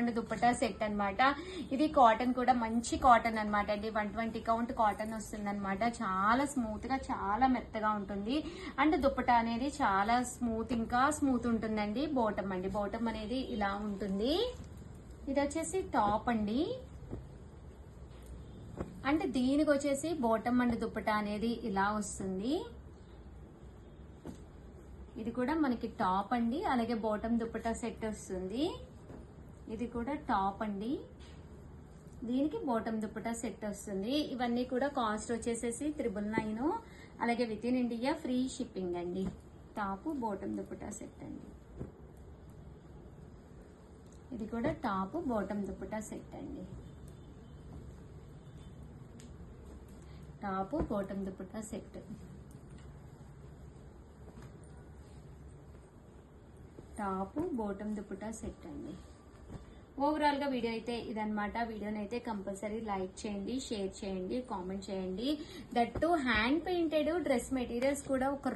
And dupatta set అన్నమాట. ఇది cotton కూడా మంచి కాటన్ అన్నమాట అండి. 120 కౌంట్ కాటన్ వస్తుంది అనమాట. చాలా స్మూత్ గా చాలా మెత్తగా ఉంటుంది. అండ్ దుప్పటా అనేది చాలా స్మూత్, ఇంకా స్మూత్ ఉంటుందండి. బాటమ్ అండి, బాటమ్ అనేది ఇలా ఉంటుంది. ఇది వచ్చేసి టాప్ అండి. అంటే దీనికి వచ్చేసి బాటమ్ అండ్ దుప్పటా అనేది ఇలా వస్తుంది. ఇది కూడా మనకి టాప్ అండి, అలాగే బాటమ్ దుప్పటా సెట్ వస్తుంది. ఇది కూడా టాప్ అండి, దీనికి బాటమ్ దుప్పటా సెట్ వస్తుంది. ఇవన్నీ కూడా కాస్ట్ వచ్చేసేసి 999, అలాగే with in India free shipping అండి. టాప్ బాటమ్ దుప్పటా సెట్ అండి. ఇది కూడా టాప్ బాటమ్ దుప్పటా సెట్ అండి. Top bottom dupatta set. Top bottom dupatta set అండి. ఓవరాల్ గా వీడియో అయితే ఇదన్నమాట. వీడియోని అయితే కంపల్సరీ లైక్ చేయండి, షేర్ చేయండి, కామెంట్ చేయండి. That hand painted dress materials కూడా ఒక